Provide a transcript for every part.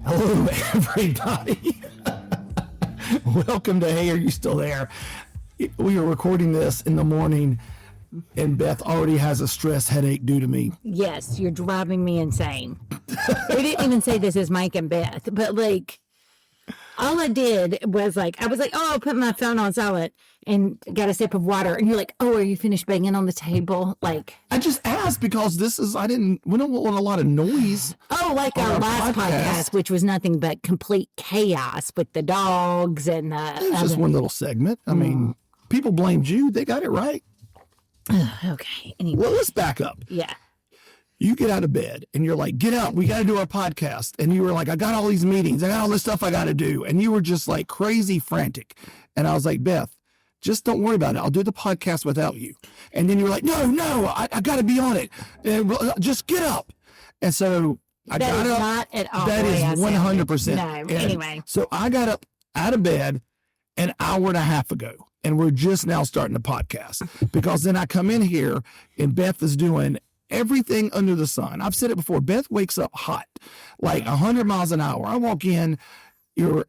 Hello, everybody. Welcome to Hey, Are You Still There? We are recording this in the morning, and Beth already has a stress headache due to me. Yes, you're driving me insane. We didn't even say this is Mike and Beth, but like, all I did was I was like, oh, I'll put my phone on silent and got a sip of water. And you're like, oh, are you finished banging on the table? Like, I just asked because we don't want a lot of noise. oh, like our last podcast, which was nothing but complete chaos with the dogs and It was just one little segment. I mean, people blamed you. They got it right. Okay. Anyway. Well, let's back up. Yeah. You get out of bed and you're like, get out. We got to do our podcast. And you were like, I got all these meetings. I got all this stuff I got to do. And you were just like crazy frantic. And I was like, Beth, just don't worry about it. I'll do the podcast without you. And then you were like, no, I got to be on it. And just get up. And so I got up. Not at all. That is 100%. No, And anyway. So I got up out of bed an hour and a half ago. And we're just now starting the podcast because then I come in here and Beth is doing everything under the sun. I've said it before. Beth wakes up hot, like 100 miles an hour. I walk in, you're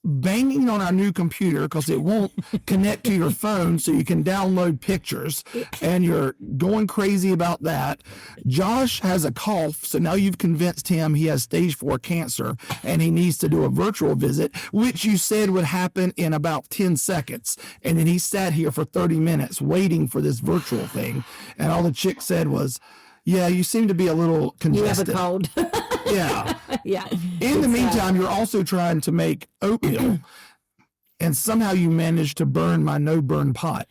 banging on our new computer because it won't connect to your phone so you can download pictures, and you're going crazy about that. Josh has a cough, so now you've convinced him he has stage 4 cancer and he needs to do a virtual visit, which you said would happen in about 10 seconds. And then he sat here for 30 minutes waiting for this virtual thing, and all the chick said was, yeah, you seem to be a little congested. You have a cold. Yeah. Yeah. In the meantime, you're also trying to make oatmeal, and somehow you managed to burn my no-burn pot.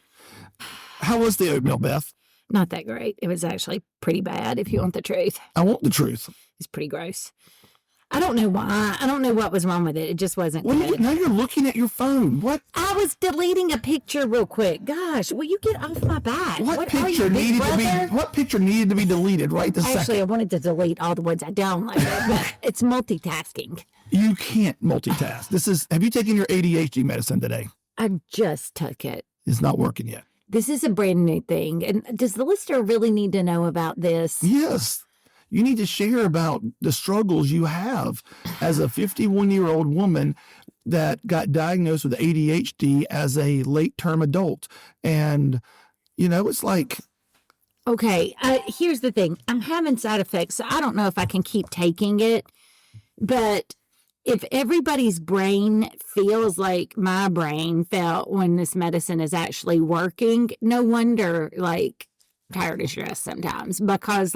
How was the oatmeal, Beth? Not that great. It was actually pretty bad, if you want the truth. I want the truth. It's pretty gross. I don't know why. I don't know what was wrong with it. It just wasn't good. Now you're looking at your phone. What? I was deleting a picture real quick. Gosh, will you get off my back? What picture needed to be deleted right this second? Actually, I wanted to delete all the ones I downloaded, but it's multitasking. You can't multitask. Have you taken your ADHD medicine today? I just took it. It's not working yet. This is a brand new thing. And does the listener really need to know about this? Yes. You need to share about the struggles you have as a 51-year-old woman that got diagnosed with ADHD as a late-term adult. And, it's like... Okay, here's the thing. I'm having side effects, so I don't know if I can keep taking it. But if everybody's brain feels like my brain felt when this medicine is actually working, no wonder, tired of stress sometimes. Because,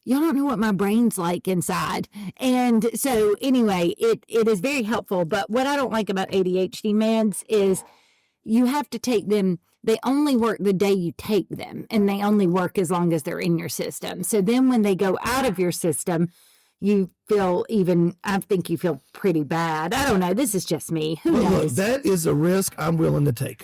y'all don't know what my brain's like inside. And so anyway, it is very helpful. But what I don't like about ADHD meds is you have to take them. They only work the day you take them, and they only work as long as they're in your system. So then when they go out of your system, I think you feel pretty bad. I don't know. This is just me. Who knows? Look, that is a risk I'm willing to take.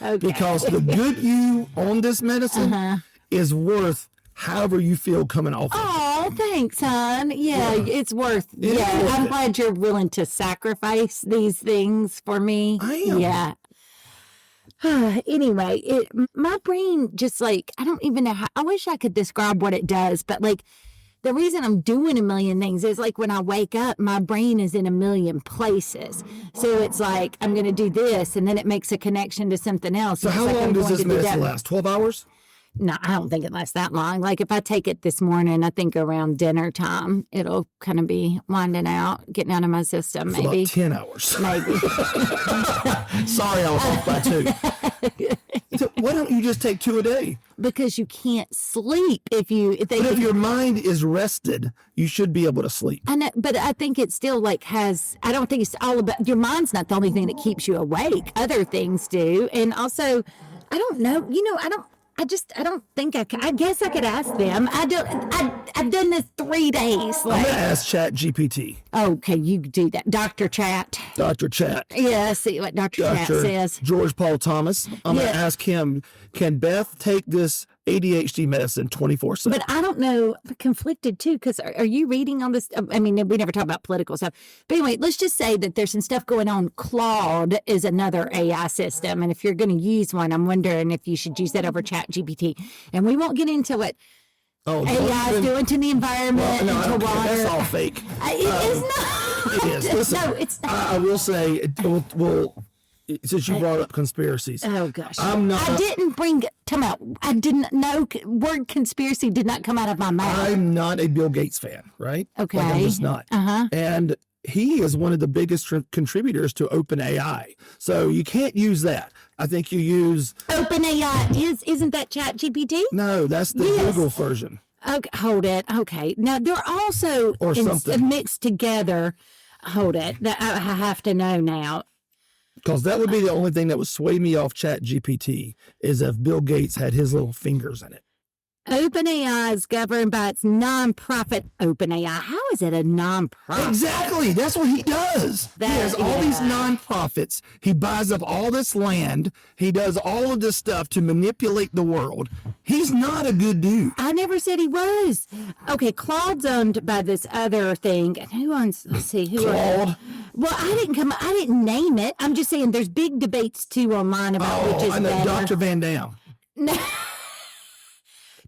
Okay. Because the good you on this medicine is worth however you feel coming off of it. Oh, thanks, hon. Yeah, it's worth. I'm glad you're willing to sacrifice these things for me. I am. Yeah. Anyway, my brain just I don't even know how. I wish I could describe what it does, but the reason I'm doing a million things is when I wake up, my brain is in a million places. So it's I'm going to do this, and then it makes a connection to something else. So how long does this medicine last? 12 hours? No, I don't think it lasts that long. If I take it this morning, I think around dinner time, it'll kind of be winding out, getting out of my system, for maybe. About 10 hours. Maybe. Sorry, I was off by 2. So why don't you just take 2 a day? Because you can't sleep if your mind is rested, you should be able to sleep. I know, but I think it still I don't think it's all about, your mind's not the only thing that keeps you awake. Other things do. And also, I don't know, I don't think I can. I guess I could ask them. I've done this 3 days. I'm going to ask Chat GPT. Okay, you do that. Dr. Chat. Dr. Chat. Yeah, see what Dr. Chat says. George Paul Thomas. I'm going to ask him, can Beth take this ADHD medicine 24/7? But I don't know, conflicted too, because are you reading on this? I mean, we never talk about political stuff. But anyway, let's just say that there's some stuff going on. Claude is another AI system. And if you're going to use one, I'm wondering if you should use that over Chat GPT. And we won't get into it. AI is doing to the environment and to water. That's all fake. It is not. It is. Listen, No, it's not. I will say, since you brought up conspiracies. Oh gosh. I didn't bring come out. I didn't know word conspiracy did not come out of my mouth. I'm not a Bill Gates fan, right? Okay. Like, I'm just not. And he is one of the biggest contributors to OpenAI. So you can't use that. I think you use OpenAI isn't that ChatGPT? No, that's the Google version. Okay, hold it. Okay, now they're also something mixed together. Hold it. I have to know now. Because that would be the only thing that would sway me off ChatGPT is if Bill Gates had his little fingers in it. OpenAI is governed by its nonprofit OpenAI. How is it a nonprofit? Exactly. That's what he does. He has all these nonprofits. He buys up all this land. He does all of this stuff to manipulate the world. He's not a good dude. I never said he was. Okay, Claude's owned by this other thing. Who owns? Let's see. Claude. Well, I didn't name it. I'm just saying there's big debates too online about which is I know, better. Dr. Van Dam. No.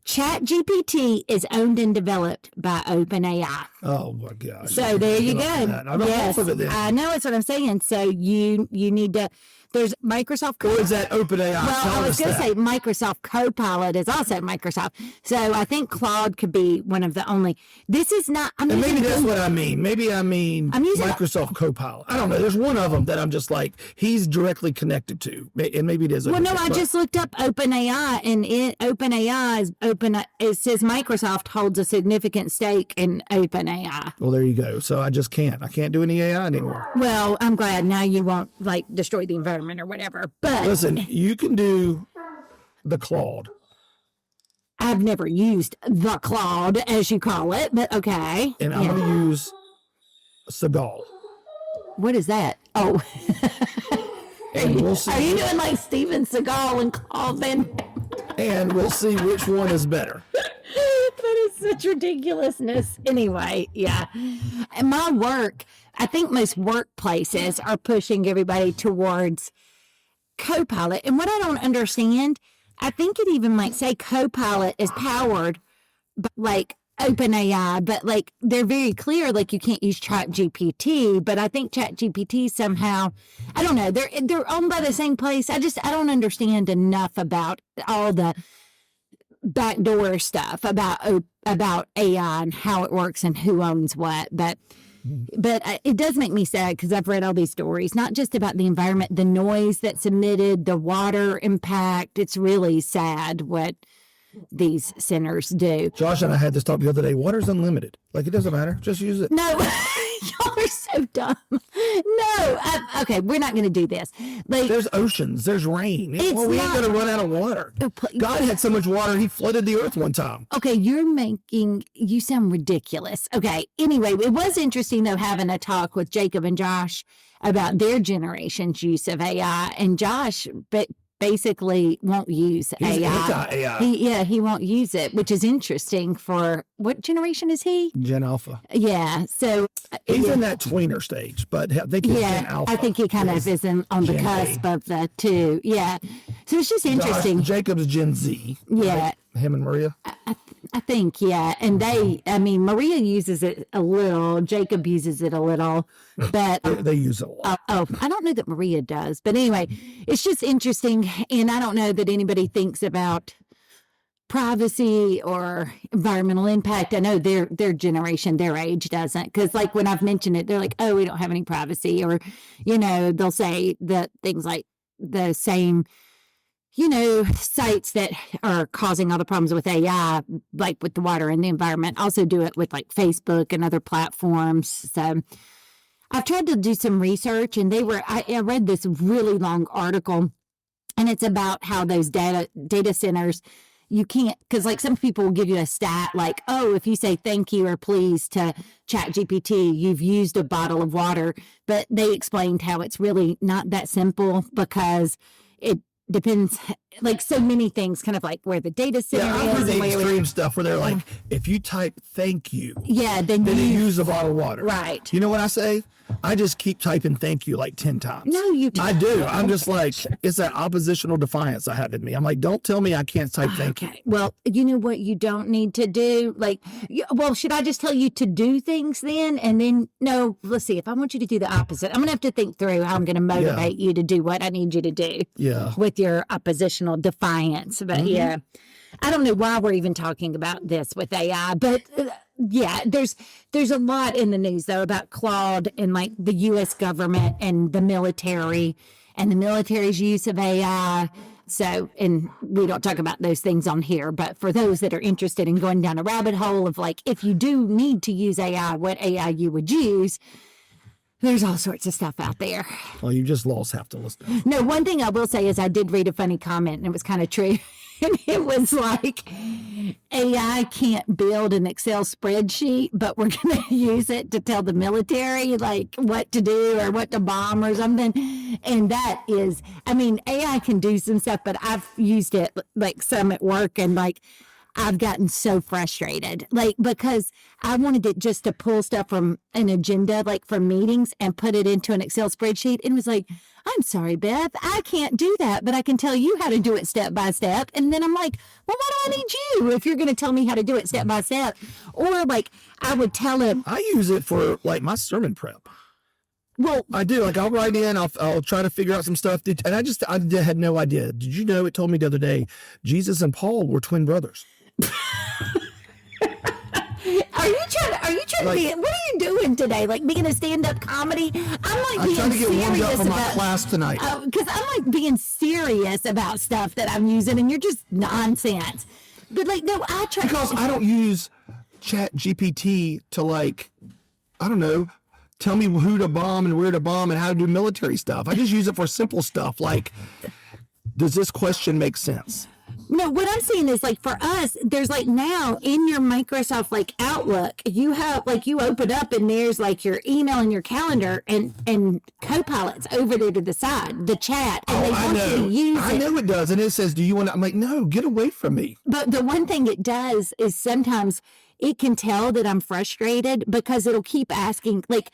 ChatGPT is owned and developed by OpenAI. Oh my gosh! So there you go. I'm off of it then. I know it's what I'm saying. So you need to. There's Microsoft. Or is that OpenAI? Well, I was going to say Microsoft Copilot is also Microsoft. So I think Claude could be one of the only. This is not. And maybe that's what I mean. Maybe I mean Microsoft Copilot. I don't know. There's one of them that I'm just like, he's directly connected to. And maybe it is. Well, no, I just looked up OpenAI, and OpenAI is open. It says Microsoft holds a significant stake in OpenAI. Well, there you go. So I just can't. I can't do any AI anymore. Well, I'm glad now you won't destroy the environment or whatever. But listen, you can do the Claude. I've never used the Claude, as you call it, but okay. And I'm going to use Seagal. What is that? Oh. And we'll see. Are you doing like Steven Seagal and Claude then? And we'll see which one is better. That is such ridiculousness. Anyway, yeah. And my work, I think most workplaces are pushing everybody towards Copilot. And what I don't understand, I think it even might say Copilot is powered by like OpenAI, but like they're very clear, like you can't use ChatGPT. But I think ChatGPT somehow, I don't know, they're owned by the same place. I don't understand enough about all the backdoor stuff about AI and how it works and who owns what. But it does make me sad because I've read all these stories, not just about the environment, the noise that's emitted, the water impact. It's really sad what these centers do. Josh and I had this talk the other day. Water's unlimited. Like, it doesn't matter. Just use it. No, y'all are so dumb. No. Okay, we're not going to do this. Like, there's oceans. There's rain. We ain't going to run out of water. God had so much water, he flooded the earth one time. Okay, you sound ridiculous. Okay, anyway, it was interesting, though, having a talk with Jacob and Josh about their generation's use of AI. And Josh, basically won't use He's AI. Anti-AI. He won't use it, which is interesting for what generation is he? Gen Alpha. Yeah, so he's in that tweener stage, but I think he's Gen Alpha. I think he kind of is on the cusp of the two. Yeah, so it's just interesting. Jacob's Gen Z. Yeah, right? Him and Maria. I think, yeah, and Maria uses it a little. Jacob uses it a little, but they use it a lot. I don't know that Maria does, but anyway, it's just interesting, and I don't know that anybody thinks about privacy or environmental impact. I know their generation, their age doesn't, because like when I've mentioned it, they're like, oh, we don't have any privacy, or they'll say that things like the same sites that are causing all the problems with AI, like with the water and the environment, also do it with like Facebook and other platforms. So I've tried to do some research, and I read this really long article, and it's about how those data centers, you can't, because like some people will give you a stat like, oh, if you say thank you or please to ChatGPT, you've used a bottle of water. But they explained how it's really not that simple, because it depends, like so many things, kind of like where the data center is. I've heard the extreme stuff where they're like, if you type thank you, then you use a bottle of water. Right. You know what I say? I just keep typing thank you like 10 times. No, you don't. I do. I'm just like, it's that oppositional defiance I have in me. I'm like, don't tell me I can't type thank you. Well, you know what you don't need to do? Well, should I just tell you to do things then? And then, no, let's see. If I want you to do the opposite, I'm going to have to think through how I'm going to motivate you to do what I need you to do. Yeah. With your oppositional defiance. But yeah, I don't know why we're even talking about this with AI, but yeah, there's a lot in the news though about Claude and like the U.S. government and the military's use of AI. So, and we don't talk about those things on here, but for those that are interested in going down a rabbit hole of like, if you do need to use AI, what AI you would use, there's all sorts of stuff out there. Well, you just lost half the listeners. No, one thing I will say is I did read a funny comment, and it was kind of true. And it was like, AI can't build an Excel spreadsheet, but we're going to use it to tell the military, like, what to do or what to bomb or something. And that is, I mean, AI can do some stuff, but I've used it, like, some at work, and, like, I've gotten so frustrated, like, because I wanted it just to pull stuff from an agenda, like from meetings, and put it into an Excel spreadsheet. And it was like, I'm sorry, Beth, I can't do that, but I can tell you how to do it step by step. And then I'm like, well, why do I need you if you're going to tell me how to do it step by step? Or like I would tell him. I use it for like my sermon prep. Well, I do. Like I'll write in, I'll try to figure out some stuff. And I had no idea. Did you know, it told me the other day, Jesus and Paul were twin brothers. Are you trying to be, what are you doing today? Like being a stand-up comedy? I'm trying to get warmed up for my class tonight. Because I'm like being serious about stuff that I'm using, and you're just nonsense. But like, no, I try. Because I don't use Chat GPT to like, I don't know, tell me who to bomb and where to bomb and how to do military stuff. I just use it for simple stuff like, does this question make sense? No, what I'm saying is like for us, there's like now in your Microsoft like Outlook, you have like you open up and there's like your email and your calendar and Copilot's over there to the side, the chat. And they want you to use it. I know it does. And it says, do you want to? I'm like, no, get away from me. But the one thing it does is sometimes it can tell that I'm frustrated because it'll keep asking, like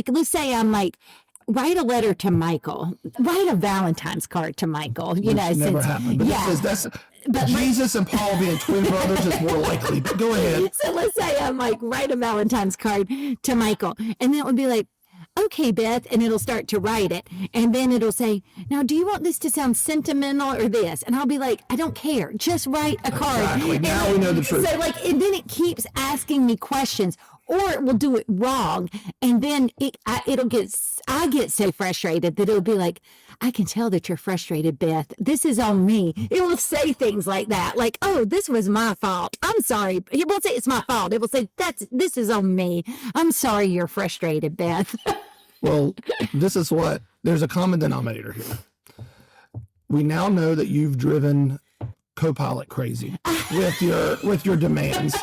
let's say I'm like, write a letter to Michael. Write a Valentine's card to Michael. You know, never happened. But yeah. It says but Jesus and Paul being twin brothers is more likely. But go ahead. So let's say I'm like, write a Valentine's card to Michael, and then it would be like, okay, Beth, and it'll start to write it, and then it'll say, now, do you want this to sound sentimental or this? And I'll be like, I don't care. Just write a card. Exactly. Now we know the truth. So like, and then it keeps asking me questions. Or it will do it wrong, and then I get so frustrated that it'll be like, I can tell that you're frustrated, Beth. This is on me. It will say things like that, like, oh, this was my fault. I'm sorry. It won't say it's my fault. It will say, this is on me. I'm sorry you're frustrated, Beth. Well, there's a common denominator here. We now know that you've driven Copilot crazy with your demands.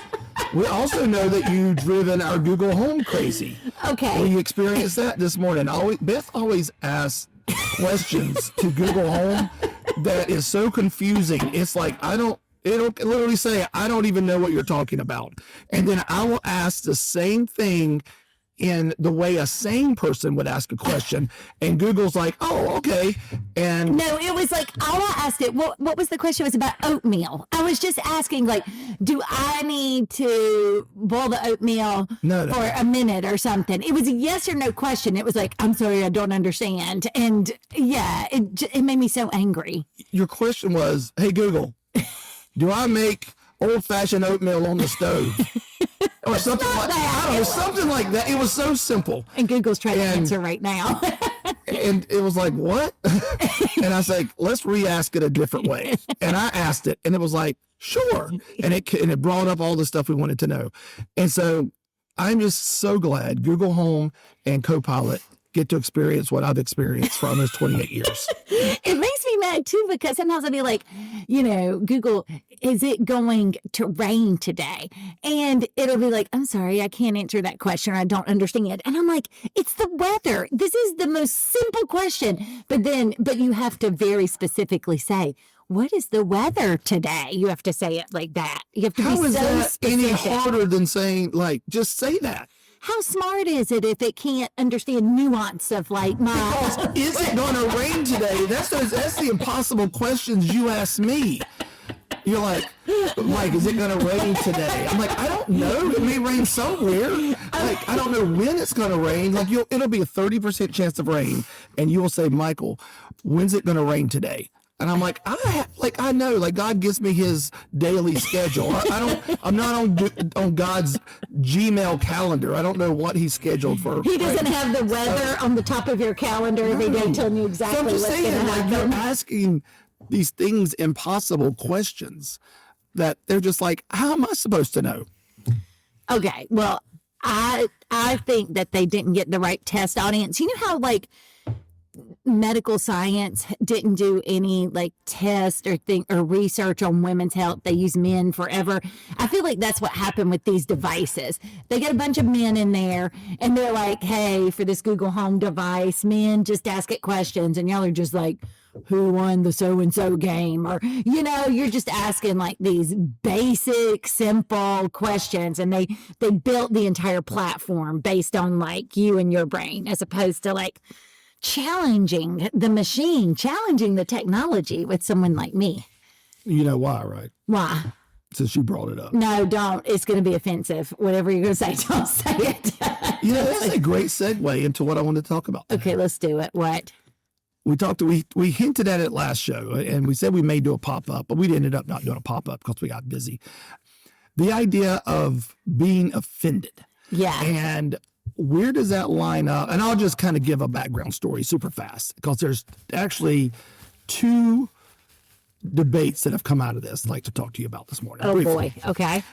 We also know that you've driven our Google Home crazy. Okay. Well, you experienced that this morning. Beth always asks questions to Google Home that is so confusing. It's like, it'll literally say, I don't even know what you're talking about. And then I will ask the same thing in the way a sane person would ask a question, and Google's like, oh, okay. And no, it was like, all I asked it, what was the question? It was about oatmeal. I was just asking, like, do I need to boil the oatmeal for a minute or something? It was a yes or no question. It was like, I'm sorry, I don't understand. And yeah, it made me so angry. Your question was, hey, Google, do I make old-fashioned oatmeal on the stove? Or something like that. I don't know, something like that. It was so simple. And Google's trying to answer right now. And it was like, what? And I was like, let's re-ask it a different way. And I asked it, and it was like, sure. And it brought up all the stuff we wanted to know. And so I'm just so glad Google Home and Copilot get to experience what I've experienced for almost 28 years. It makes me mad too, because sometimes I'll be like, Google, is it going to rain today? And it'll be like, I'm sorry, I can't answer that question. I don't understand. And I'm like, it's the weather. This is the most simple question. But you have to very specifically say, what is the weather today? You have to say it like that. You have to be so specific. Any harder than saying, like, just say that? how smart is it if it can't understand nuance of like my? Is it going to rain today? That's the impossible questions you ask me. You're like, Mike, is it going to rain today? I'm like, I don't know. It may rain somewhere. Like, I don't know when it's going to rain. Like, it'll be a 30% chance of rain, and you will say, Michael, when's it going to rain today? And I'm like, I know, like God gives me His daily schedule. I'm not on God's Gmail calendar. I don't know what He's scheduled for. He doesn't have the weather on the top of your calendar every day telling you exactly so I'm just what's saying, going to like, happen. you're asking these things, impossible questions that they're just like, how am I supposed to know? Okay, well, I think that they didn't get the right test audience. You know how like medical science didn't do any like test or research on women's health. They use men forever. I feel like that's what happened with these devices. They get a bunch of men in there and they're like, hey, for this Google Home device, men just ask it questions, and y'all are just like, who won the so-and-so game? Or, you know, you're just asking like these basic, simple questions, and they built the entire platform based on like you and your brain, as opposed to like challenging the machine, challenging the technology with someone like me. You know why, right? Why? Since you brought it up. No, don't. It's going to be offensive. Whatever you're going to say, don't say it. You know, that's a great segue into what I want to talk about. Okay, let's do it. What? We hinted at it last show, and we said we may do a pop-up, but we ended up not doing a pop-up because we got busy. The idea of being offended. Yeah. And where does that line up? And I'll just kind of give a background story super fast, because there's actually two debates that have come out of this I'd like to talk to you about this morning. Oh, briefly. boy. Okay.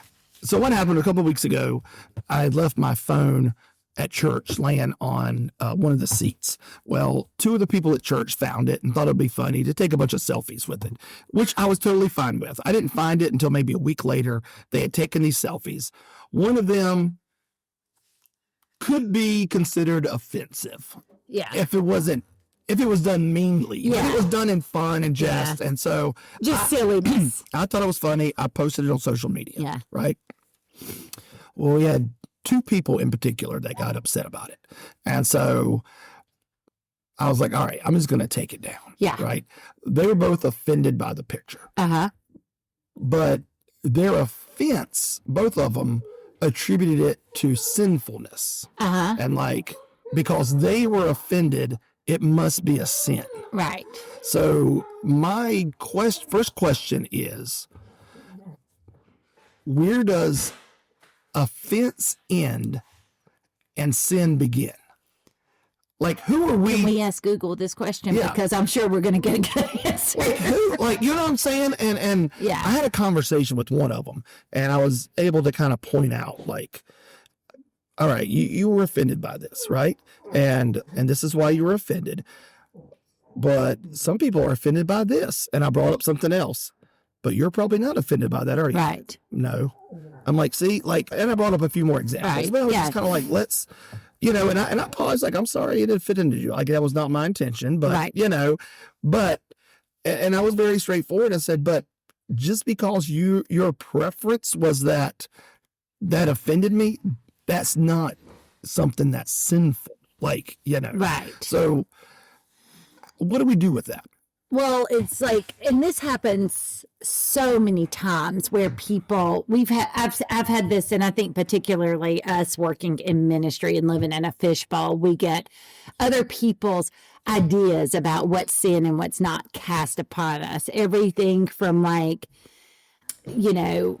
So what happened a couple of weeks ago, I had left my phone at church laying on one of the seats. Well, two of the people at church found it and thought it'd be funny to take a bunch of selfies with it, which I was totally fine with. I didn't find it until maybe a week later. They had taken these selfies. One of them could be considered offensive. Yeah. If it was done meanly. Yeah. If it was done in fun and jest. Yeah. And so Just silliness. I thought it was funny. I posted it on social media. Yeah. Right. Well, we had two people in particular that got upset about it. And so I was like, all right, I'm just going to take it down. Yeah. Right. They were both offended by the picture. Uh-huh. But their offense, both of them, attributed it to sinfulness. Uh-huh. And like, because they were offended, it must be a sin. Right. So my first question is, where does offense end and sin begin? Like, who are we? Can we ask Google this question? Yeah. Because I'm sure we're going to get a good answer. Like, you know what I'm saying? And Yeah. I had a conversation with one of them, and I was able to kind of point out, like, all right, you were offended by this, right? And this is why you were offended. But some people are offended by this. And I brought up something else. But you're probably not offended by that, are you? Right. No. I'm like, see, like, and I brought up a few more examples. Right. But I was Yeah. just kind of like, let's, you know, and I paused, like, I'm sorry it offended you. Like, that was not my intention. But, Right. you know, and I was very straightforward and said, but just because your preference was that offended me, that's not something that's sinful. Like, you know. Right. So what do we do with that? Well, it's like, and this happens so many times where people, I've had this, and I think particularly us working in ministry and living in a fishbowl, we get other people's ideas about what's sin and what's not cast upon us. Everything from like, you know,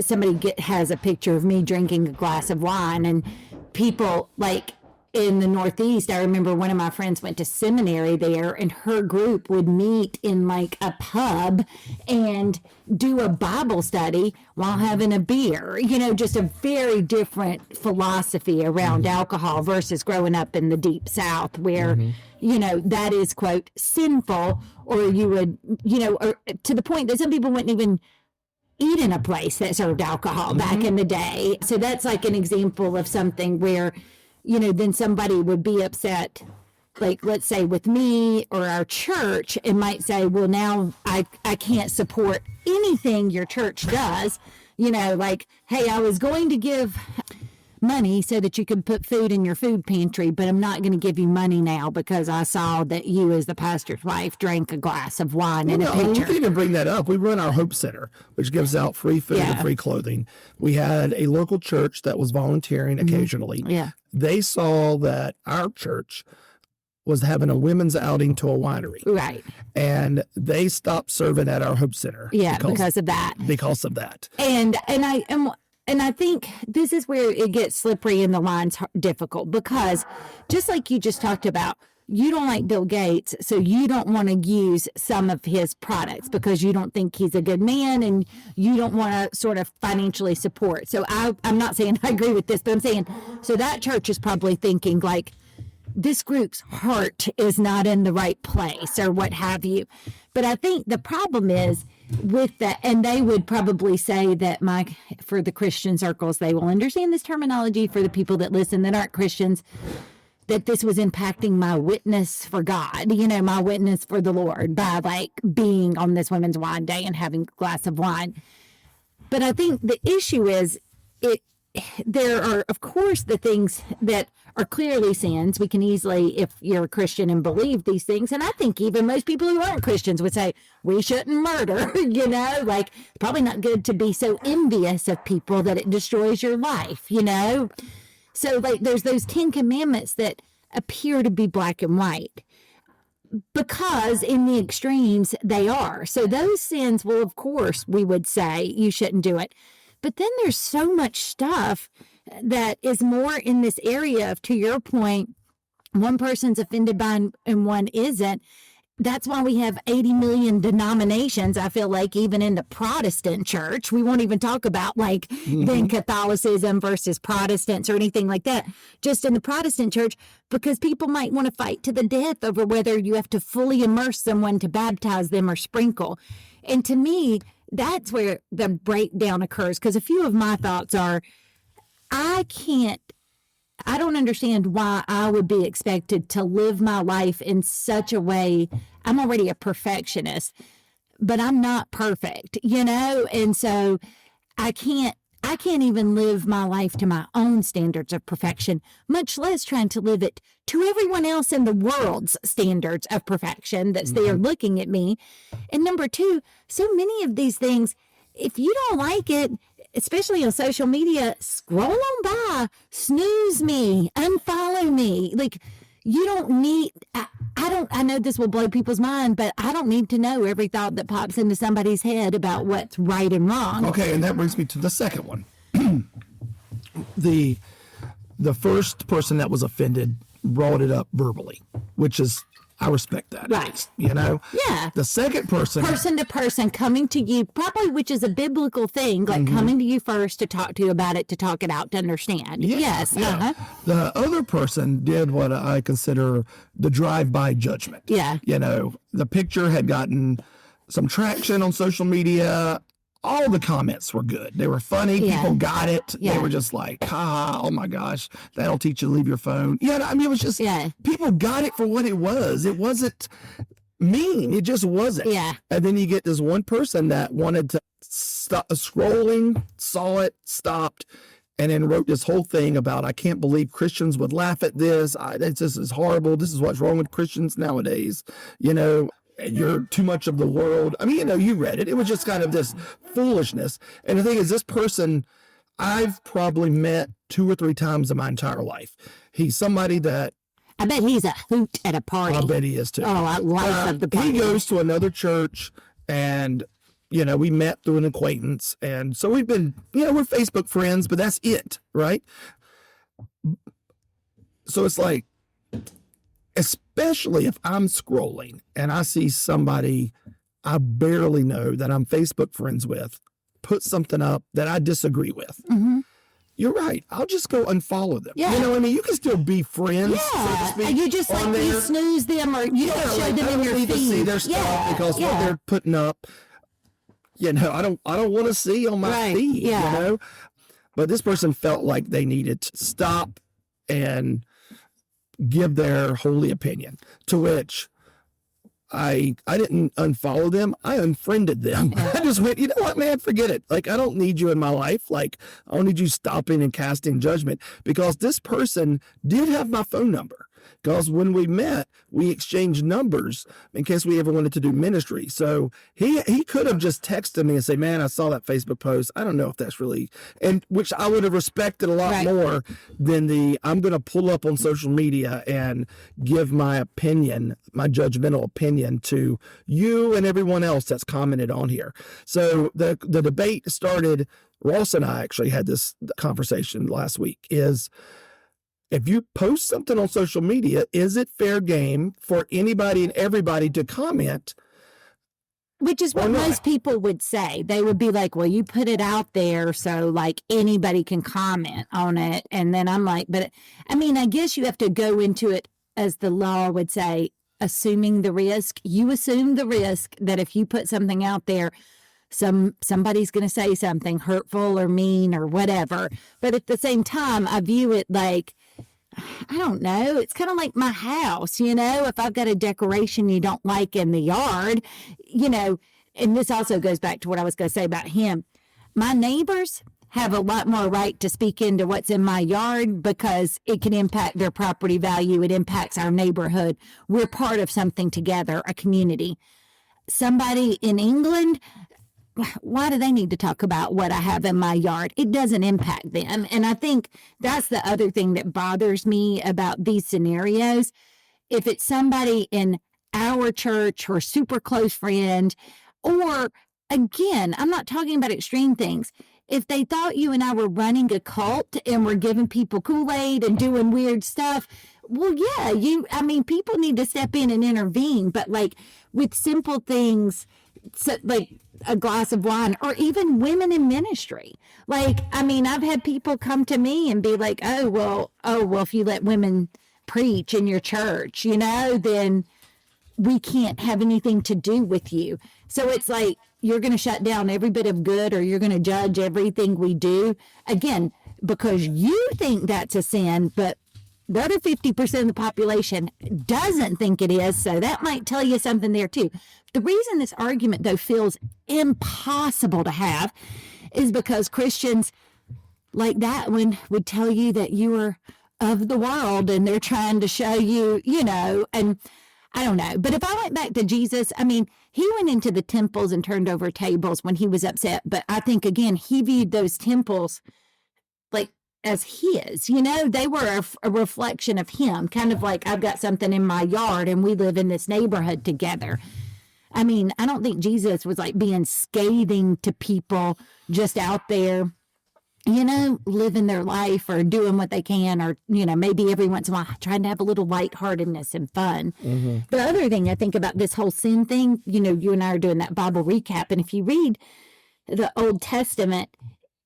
somebody has a picture of me drinking a glass of wine, and people like in the Northeast, I remember one of my friends went to seminary there, and her group would meet in like a pub and do a Bible study while having a beer, you know, just a very different philosophy around alcohol versus growing up in the deep South where, you know, that is, quote, sinful, or you would, you know, or to the point that some people wouldn't even eat in a place that served alcohol back in the day. So that's like an example of something where, you know, then somebody would be upset, like, let's say with me or our church, and might say, well, now I can't support anything your church does. You know, like, hey, I was going to give money so that you can put food in your food pantry, but I'm not going to give you money now because I saw that you, as the pastor's wife, drank a glass of wine in a We pitcher. can even bring that up. We run our Hope Center, which gives out free food and free clothing. We had a local church that was volunteering occasionally. Yeah. They saw that our church was having a women's outing to a winery. Right. And they stopped serving at our Hope Center. Yeah, because of that. Because of that. And I think this is where it gets slippery and the line's difficult, because just like you just talked about, you don't like Bill Gates, so you don't want to use some of his products because you don't think he's a good man and you don't want to sort of financially support. So I'm not saying I agree with this, but I'm saying, so that church is probably thinking like, this group's heart is not in the right place or what have you. But I think the problem is with that, and they would probably say that for the Christian circles, they will understand this terminology. For the people that listen that aren't Christians, that this was impacting my witness for God, my witness for the Lord by like being on this women's wine day and having a glass of wine. But I think the issue is there are, of course, the things that are clearly sins. We can easily, if you're a Christian and believe these things, and I think even most people who aren't Christians would say, we shouldn't murder, like probably not good to be so envious of people that it destroys your life, So like there's those 10 commandments that appear to be black and white, because in the extremes they are. So those sins, well, of course, we would say you shouldn't do it. But then there's so much stuff that is more in this area of, to your point, one person's offended by and one isn't. That's why we have 80 million denominations, I feel like, even in the Protestant church. We won't even talk about like then Catholicism versus Protestants or anything like that. Just in the Protestant church, because people might want to fight to the death over whether you have to fully immerse someone to baptize them or sprinkle. And to me, that's where the breakdown occurs, because a few of my thoughts are, I don't understand why I would be expected to live my life in such a way. I'm already a perfectionist, but I'm not perfect, and so I can't even live my life to my own standards of perfection, much less trying to live it to everyone else in the world's standards of perfection that's there looking at me. And number two, so many of these things, if you don't like it, especially on social media, scroll on by, snooze me, unfollow me. Like, you don't need, I know this will blow people's mind, but I don't need to know every thought that pops into somebody's head about what's right and wrong. Okay, and that brings me to the second one. The first person that was offended brought it up verbally, which is, I respect that. Right. Yeah. The second person to person coming to you, probably, which is a biblical thing, like coming to you first to talk to you about it, to talk it out, to understand. Yeah, Yes. Yeah. The other person did what I consider the drive-by judgment. Yeah. The picture had gotten some traction on social media. All the comments were good. They were funny. Yeah. People got it. Yeah. They were just like, oh my gosh, that'll teach you to leave your phone. It was just, people got it for what it was. It wasn't mean. It just wasn't. Yeah. And then you get this one person that wanted to stop scrolling, saw it, stopped, and then wrote this whole thing about, I can't believe Christians would laugh at this. This is horrible. This is what's wrong with Christians nowadays. You're too much of the world. You read it. It was just kind of this foolishness. And the thing is, this person, I've probably met 2 or 3 times in my entire life. He's somebody that, I bet he's a hoot at a party. I bet he is too. Oh, I life of the party. He goes to another church, and, we met through an acquaintance. And so we've been, we're Facebook friends, but that's it, right? So it's like, especially if I'm scrolling and I see somebody I barely know that I'm Facebook friends with put something up that I disagree with. You're right. I'll just go unfollow them. Yeah. You can still be friends. Yeah. So to speak, You just you snooze them, or you don't show them in your feed. To see their stuff because what they're putting up, I don't want to see on my feed. Yeah. But this person felt like they needed to stop and give their holy opinion, to which I didn't unfollow them. I unfriended them. I just went, you know what, man, forget it. Like, I don't need you in my life. Like, I don't need you stopping and casting judgment, because this person did have my phone number. Because when we met, we exchanged numbers in case we ever wanted to do ministry. So he could have just texted me and say, man, I saw that Facebook post. I don't know if that's really, and which I would have respected a lot more than I'm going to pull up on social media and give my opinion, my judgmental opinion to you and everyone else that's commented on here. So the debate started, Ross and I actually had this conversation last week, is, if you post something on social media, is it fair game for anybody and everybody to comment? Which is what most people would say. They would be like, well, you put it out there so like anybody can comment on it. And then I'm like, but I mean, I guess you have to go into it, as the law would say, assuming the risk. You assume the risk that if you put something out there, somebody's going to say something hurtful or mean or whatever. But at the same time, I view it like, I don't know, it's kind of like my house, you know, if I've got a decoration you don't like in the yard, you know, and this also goes back to what I was going to say about him. My neighbors have a lot more right to speak into what's in my yard, because it can impact their property value. It impacts our neighborhood. We're part of something together, a community. Somebody in England, why do they need to talk about what I have in my yard? It doesn't impact them. And I think that's the other thing that bothers me about these scenarios. If it's somebody in our church or super close friend, or again, I'm not talking about extreme things. If they thought you and I were running a cult and we're giving people Kool-Aid and doing weird stuff, well, yeah, people need to step in and intervene. But like with simple things, so, like a glass of wine, or even women in ministry. Like, I mean, I've had people come to me and be like, oh, well, if you let women preach in your church, you know, then we can't have anything to do with you. So it's like, you're going to shut down every bit of good, or you're going to judge everything we do, again, because you think that's a sin, but the other 50% of the population doesn't think it is. So that might tell you something there too. The reason this argument, though, feels impossible to have is because Christians like that one would tell you that you are of the world and they're trying to show you, you know, and I don't know. But if I went back to Jesus, I mean, he went into the temples and turned over tables when he was upset. But I think, again, he viewed those temples like as his, you know, they were a reflection of him, kind of like, I've got something in my yard and we live in this neighborhood together. I mean, I don't think Jesus was like being scathing to people just out there, you know, living their life or doing what they can, or, you know, maybe every once in a while trying to have a little lightheartedness and fun. Mm-hmm. The other thing I think about this whole sin thing, you know, you and I are doing that Bible recap. And if you read the Old Testament,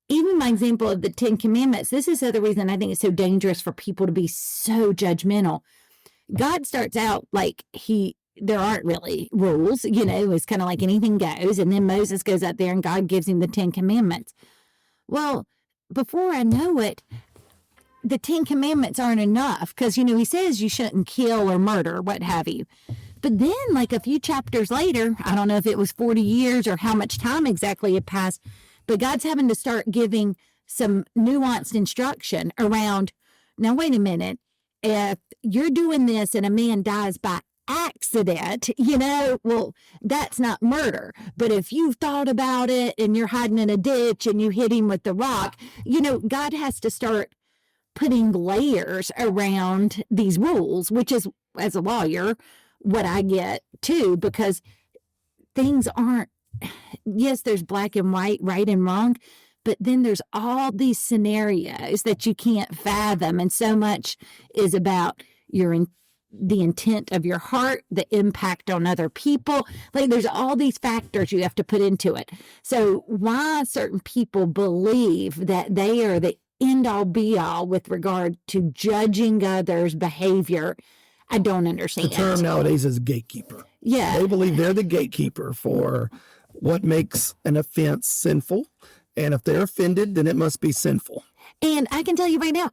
even my example of the 10 Commandments, this is the other reason I think it's so dangerous for people to be so judgmental. God starts out like there aren't really rules, you know, it's kind of like anything goes. And then Moses goes out there and God gives him the 10 Commandments. Well, before I know it, the 10 Commandments aren't enough, because, you know, he says you shouldn't kill or murder, what have you. But then, like a few chapters later, I don't know if it was 40 years or how much time exactly had passed, but God's having to start giving some nuanced instruction around, now, wait a minute, if you're doing this and a man dies by accident, you know, well, that's not murder. But if you've thought about it and you're hiding in a ditch and you hit him with the rock, you know, God has to start putting layers around these rules, which is, as a lawyer, what I get too, because things aren't, yes, there's black and white, right and wrong, but then there's all these scenarios that you can't fathom. And so much is about the intent of your heart, the impact on other people. Like, there's all these factors you have to put into it. So why certain people believe that they are the end all be all with regard to judging others' behavior, I don't understand. The term nowadays is gatekeeper. Yeah. They believe they're the gatekeeper for what makes an offense sinful. And if they're offended, then it must be sinful. And I can tell you right now,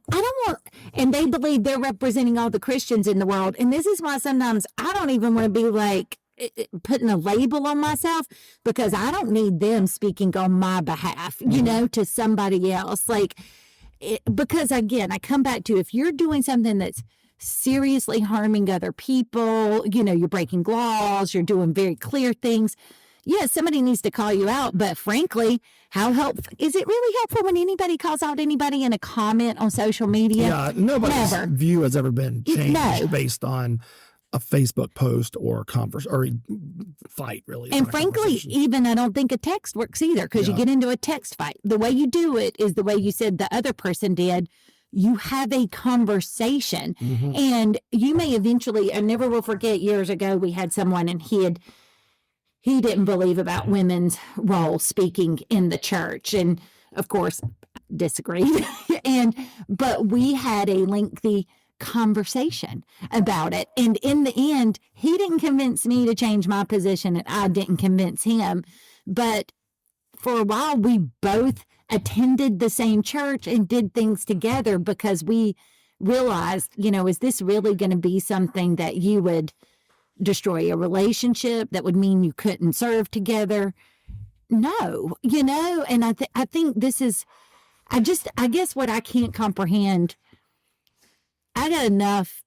and they believe they're representing all the Christians in the world. And this is why sometimes I don't even want to be like, putting a label on myself, because I don't need them speaking on my behalf, you know, to somebody else. Like, because again, I come back to, if you're doing something that's seriously harming other people, you know, you're breaking laws, you're doing very clear things. Yeah, somebody needs to call you out. But frankly, how helpful is it really helpful when anybody calls out anybody in a comment on social media? Yeah, nobody's view has ever been changed based on a Facebook post or a converse or a fight, really. And frankly, even I don't think a text works either, because you get into a text fight. The way you do it is the way you said the other person did. You have a conversation, and you may eventually, I never will forget, years ago, we had someone, and he didn't believe about women's role speaking in the church. And of course, disagreed. But we had a lengthy conversation about it. And in the end, he didn't convince me to change my position, and I didn't convince him. But for a while, we both attended the same church and did things together, because we realized, you know, is this really going to be something that you would destroy a relationship, that would mean you couldn't serve together? No, you know. And I think this is, I guess what I can't comprehend, I got enough,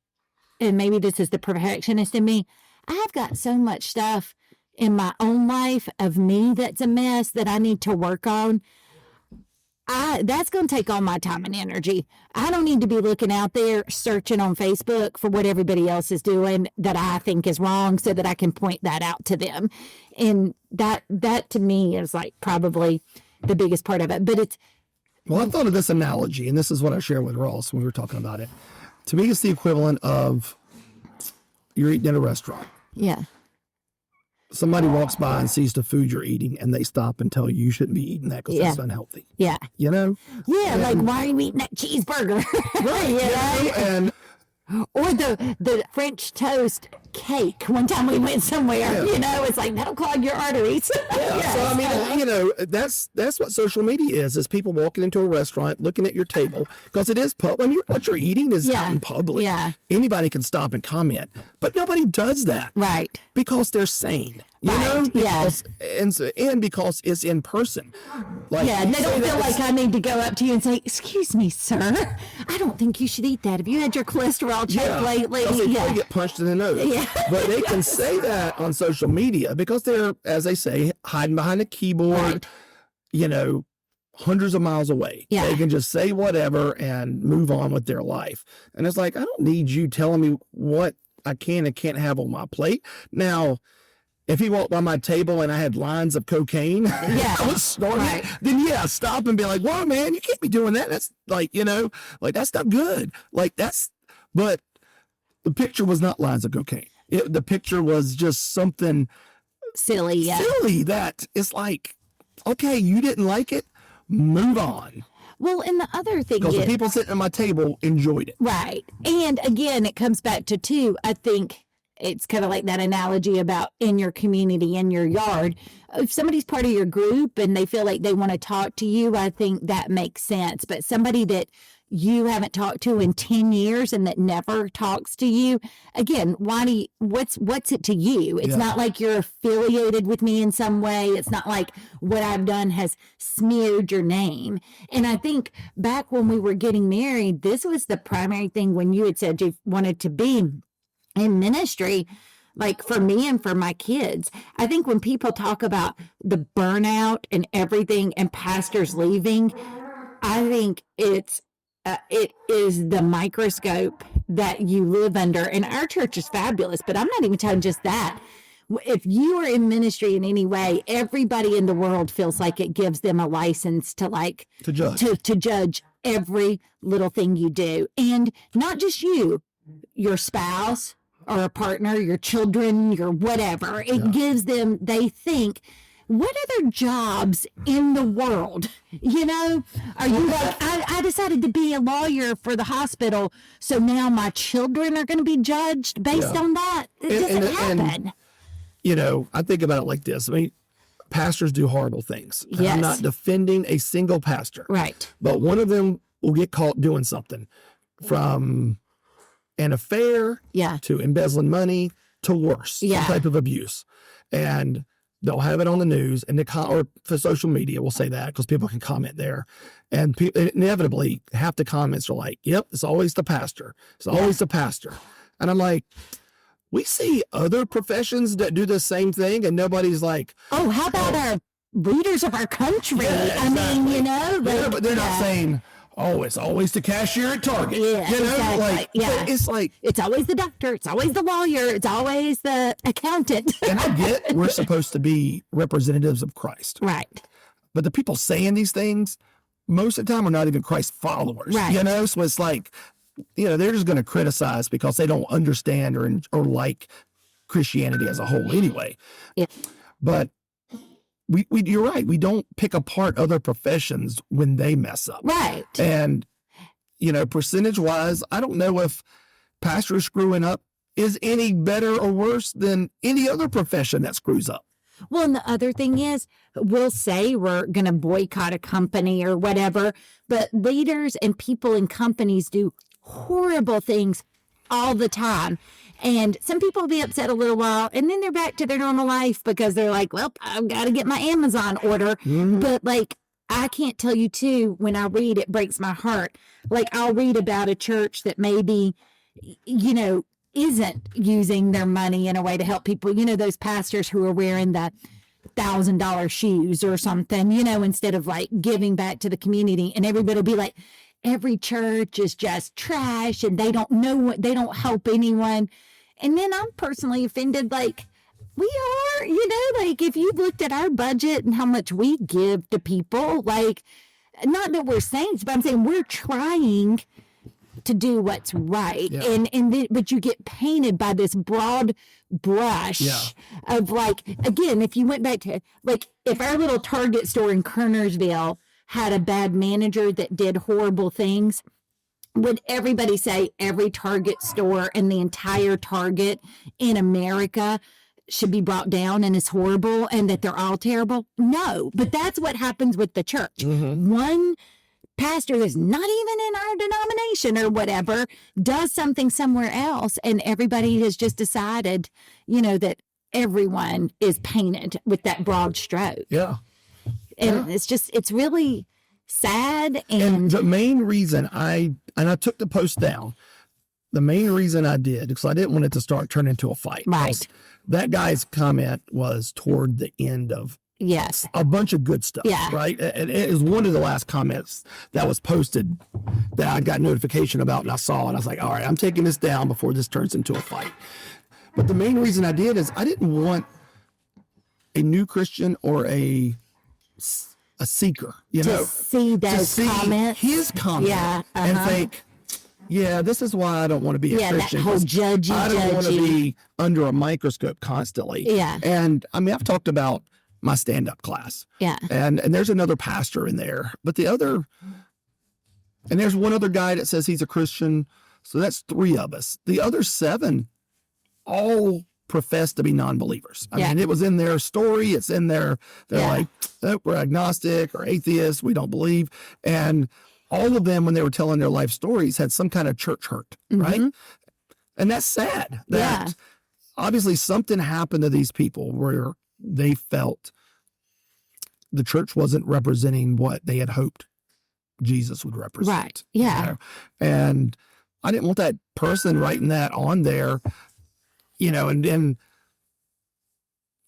and maybe this is the perfectionist in me, I've got so much stuff in my own life of me that's a mess that I need to work on. That's going to take all my time and energy. I don't need to be looking out there searching on Facebook for what everybody else is doing that I think is wrong, so that I can point that out to them. And that to me is like probably the biggest part of it. But it's, well, I thought of this analogy, and this is what I shared with Ross when we were talking about it. To me, it's the equivalent of you're eating at a restaurant. Yeah. Somebody walks by and sees the food you're eating, and they stop and tell you shouldn't be eating that because that's unhealthy. Yeah. You know? Yeah, and, like, why are you eating that cheeseburger? Right. You know? And or the French toast cake. One time we went somewhere, you know, it's like, that'll clog your arteries. Yeah. So, I mean, you know, that's what social media is people walking into a restaurant, looking at your table, because it is public. I mean, what you're eating is out in public. Yeah. Anybody can stop and comment, but nobody does that. Right. Because they're sane. You know? Because, and because it's in person. Like, and they don't feel like I need to go up to you and say, excuse me, sir, I don't think you should eat that. Have you had your cholesterol checked lately? They get punched in the nose. But they can say that on social media because they're, as they say, hiding behind a keyboard, you know, hundreds of miles away. They can just say whatever and move on with their life. And it's like, I don't need you telling me what I can and can't have on my plate. Now, if he walked by my table and I had lines of cocaine, I was snorting, then stop and be like, whoa, man, you can't be doing that. That's like, you know, like that's not good. Like but the picture was not lines of cocaine. The picture was just something silly that it's like, okay, you didn't like it, move on. Well, and the other thing is, because the people sitting at my table enjoyed it. Right. And again, it comes back to two, I think, it's kind of like that analogy about in your community, in your yard. If somebody's part of your group and they feel like they want to talk to you, I think that makes sense. But somebody that you haven't talked to in 10 years and that never talks to you, again, what's it to you? It's not like you're affiliated with me in some way. It's not like what I've done has smeared your name. And I think back when we were getting married, this was the primary thing when you had said you wanted to be in ministry, like for me and for my kids. I think when people talk about the burnout and everything and pastors leaving, I think it is the microscope that you live under. And our church is fabulous, but I'm not even talking just that. If you are in ministry in any way, everybody in the world feels like it gives them a license to judge every little thing you do. And not just you, your spouse, or a partner, your children, your whatever. It gives them, they think, what other jobs in the world, you know, are you like, I decided to be a lawyer for the hospital, so now my children are going to be judged based on that? It doesn't happen. And, you know, I think about it like this. I mean, pastors do horrible things. Yes. I'm not defending a single pastor. Right. But one of them will get caught doing something, from an affair to embezzling money to worse, Yeah. some type of abuse. And they'll have it on the news and or for social media, we'll say that because people can comment there. And inevitably, half the comments are like, yep, it's always the pastor. It's always the pastor. And I'm like, we see other professions that do the same thing and nobody's like, oh, how about our leaders of our country? Yeah, exactly. I mean, you know. But they're not saying, oh, it's always the cashier at Target. Yeah, you know, exactly. like, but it's like, it's always the doctor, it's always the lawyer, it's always the accountant. and I get we're supposed to be representatives of Christ. Right. But the people saying these things, most of the time, are not even Christ followers. Right. You know, so it's like, you know, they're just going to criticize because they don't understand or like Christianity as a whole anyway. Yeah. But you're right. We don't pick apart other professions when they mess up. Right. And, you know, percentage wise, I don't know if pastors screwing up is any better or worse than any other profession that screws up. Well, and the other thing is, we'll say we're going to boycott a company or whatever, but leaders and people in companies do horrible things all the time. And some people will be upset a little while and then they're back to their normal life because they're like, well, I've got to get my Amazon order. Mm-hmm. But like, I can't tell you too, when I read, it breaks my heart. Like, I'll read about a church that maybe, you know, isn't using their money in a way to help people. You know, those pastors who are wearing the $1,000 shoes or something, you know, instead of like giving back to the community. And everybody will be like, every church is just trash and they don't know what, they don't help anyone. And then I'm personally offended, like, we are, you know, like if you looked at our budget and how much we give to people, like, not that we're saints, but I'm saying we're trying to do what's right. Yeah. But you get painted by this broad brush of like, again, if you went back to like, if our little Target store in Kernersville had a bad manager that did horrible things, would everybody say every Target store and the entire Target in America should be brought down and is horrible and that they're all terrible? No, but that's what happens with the church. Mm-hmm. One pastor that's not even in our denomination or whatever does something somewhere else, and everybody has just decided, you know, that everyone is painted with that broad stroke. Yeah. And it's really sad. And the main reason I took the post down, the main reason I did, because I didn't want it to start turning into a fight. Right. That guy's comment was toward the end of a bunch of good stuff. Yeah. Right. And it is one of the last comments that was posted that I got notification about and I saw, and I was like, all right, I'm taking this down before this turns into a fight. But the main reason I did is I didn't want a new Christian or a seeker, you know, see those comments, his comment, and think, yeah, this is why I don't want to be a Christian. That whole judgy. I don't want to be under a microscope constantly. Yeah. And I mean, I've talked about my stand-up class. Yeah. And there's another pastor in there, but and there's one other guy that says he's a Christian. So that's 3 of us. The other 7 all profess to be non-believers. I mean, it was in their story. It's in there. They're like, oh, we're agnostic or atheists. We don't believe. And all of them, when they were telling their life stories, had some kind of church hurt, right? And that's sad. That obviously something happened to these people where they felt the church wasn't representing what they had hoped Jesus would represent. Right. Yeah. You know? And I didn't want that person writing that on there, you know, and then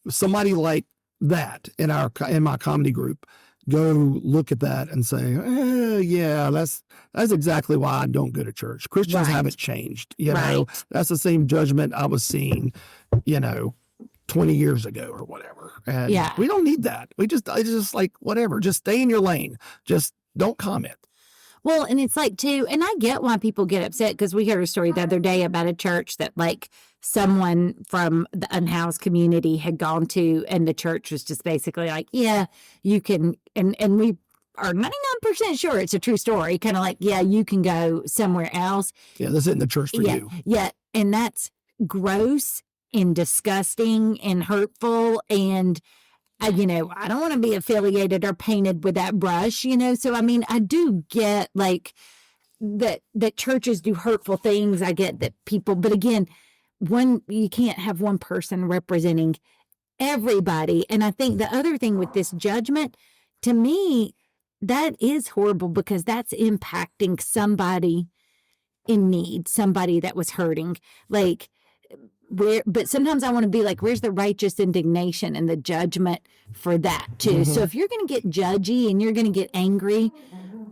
somebody like that in my comedy group go look at that and say, yeah, that's exactly why I don't go to church. Christians haven't changed. You know, that's the same judgment I was seeing, you know, 20 years ago or whatever. And we don't need that. It's just like, whatever, just stay in your lane. Just don't comment. Well, and it's like too, and I get why people get upset, because we heard a story the other day about a church that like someone from the unhoused community had gone to, and the church was just basically like, yeah, you can, and we are 99% sure it's a true story, kind of like, yeah, you can go somewhere else. Yeah, this isn't the church for you. Yeah, and that's gross and disgusting and hurtful, and you know, I don't want to be affiliated or painted with that brush, you know. So I mean, I do get like that churches do hurtful things. I get that people, but again, you can't have one person representing everybody. And I think the other thing with this judgment, to me, that is horrible because that's impacting somebody in need, somebody that was hurting. Like, but sometimes I want to be like, where's the righteous indignation and the judgment for that too? So if you're going to get judgy and you're going to get angry,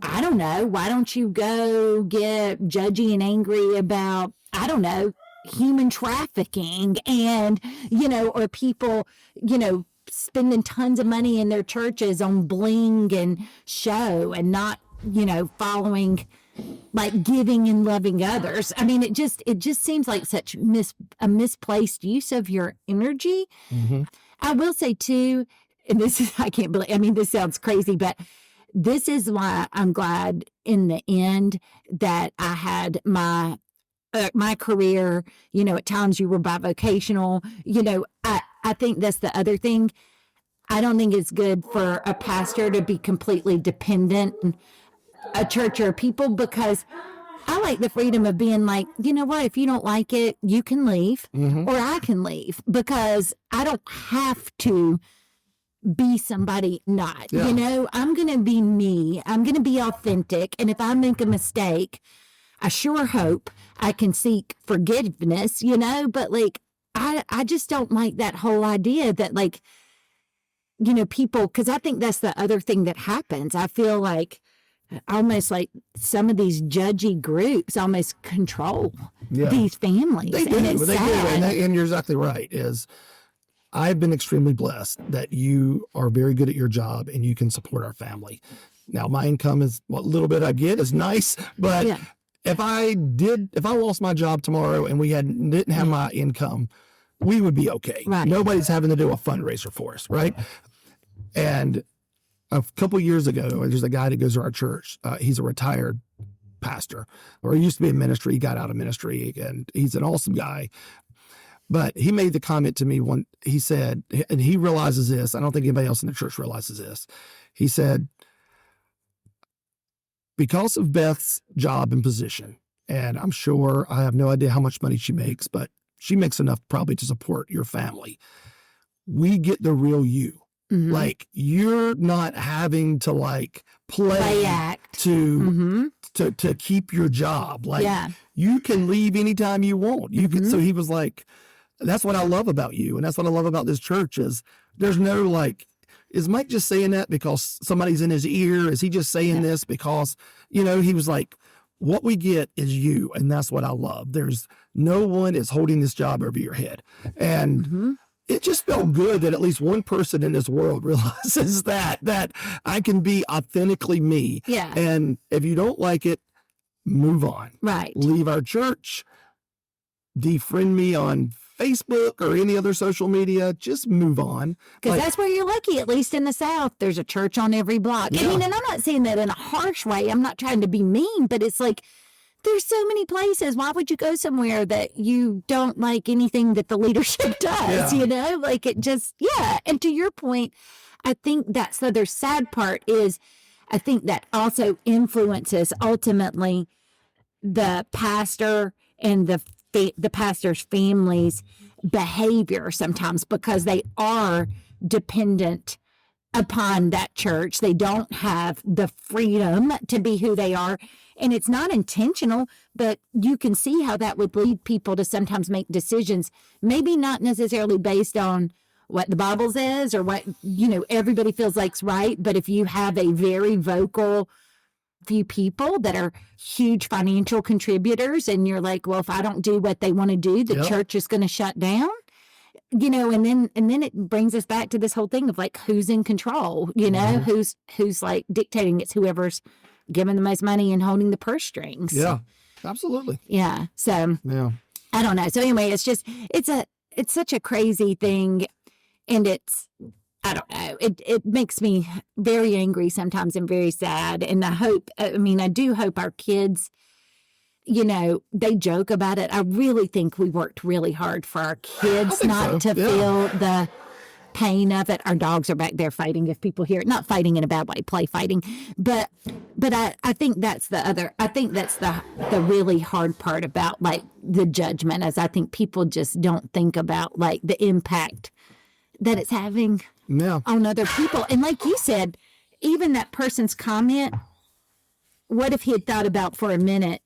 I don't know, why don't you go get judgy and angry about, I don't know, human trafficking and, or people, spending tons of money in their churches on bling and show and not, following, like giving and loving others. I mean, it just seems like such a misplaced use of your energy. I will say too, and this is, I can't believe, I mean, this sounds crazy, but this is why I'm glad in the end that I had my career, at times you were bivocational, I think that's the other thing. I don't think it's good for a pastor to be completely dependent on a church or people, because I like the freedom of being like, you know what, if you don't like it, you can leave or I can leave, because I don't have to be somebody not, I'm going to be me. I'm going to be authentic. And if I make a mistake, I sure hope I can seek forgiveness, but like, I just don't like that whole idea that like, people, because I think that's the other thing that happens. I feel like almost like some of these judgy groups almost control these families. They do. And it's sad. And you're exactly right. I've been extremely blessed that you are very good at your job and you can support our family. Now, my income is what little bit I get is nice, but if I lost my job tomorrow and we didn't have my income, we would be okay. Right. Nobody's having to do a fundraiser for us, right? And a couple years ago, there's a guy that goes to our church. He's a retired pastor, or he used to be in ministry. He got out of ministry, and he's an awesome guy. But he made the comment to me he said, and he realizes this, I don't think anybody else in the church realizes this. He said, because of Beth's job and position, and I'm sure, I have no idea how much money she makes, but she makes enough probably to support your family. We get the real you. Like, you're not having to like play act to keep your job. Like, you can leave anytime you want. You can. So he was like, that's what I love about you. And that's what I love about this church is there's no like, is Mike just saying that because somebody's in his ear? Is he just saying this because, he was like, what we get is you. And that's what I love. There's no one is holding this job over your head. And it just felt good that at least one person in this world realizes that I can be authentically me. Yeah. And if you don't like it, move on. Right. Leave our church, defriend me on Facebook or any other social media, just move on. Because that's where you're lucky, at least in the South. There's a church on every block. I mean, and I'm not saying that in a harsh way. I'm not trying to be mean, but it's like, there's so many places. Why would you go somewhere that you don't like anything that the leadership does, Like it just, And to your point, I think that's the other sad part is I think that also influences ultimately the pastor and the pastor's family's behavior sometimes because they are dependent upon that church. They don't have the freedom to be who they are. And it's not intentional, but you can see how that would lead people to sometimes make decisions, maybe not necessarily based on what the Bible says or what, everybody feels like's right. But if you have a very vocal few people that are huge financial contributors and you're like, well, if I don't do what they want to do, the church is going to shut down. And then it brings us back to this whole thing of like, who's in control, who's like dictating. It's whoever's giving the most money and holding the purse strings. Yeah, absolutely. Yeah. So I don't know. So anyway, it's such a crazy thing. And I don't know. It makes me very angry sometimes and very sad. And I do hope our kids, they joke about it. I really think we worked really hard for our kids not to feel the pain of it. Our dogs are back there fighting. If people hear it, not fighting in a bad way, play fighting, but I think that's the really hard part about like the judgment, as I think people just don't think about like the impact that it's having on other people. And like you said, even that person's comment, what if he had thought about for a minute,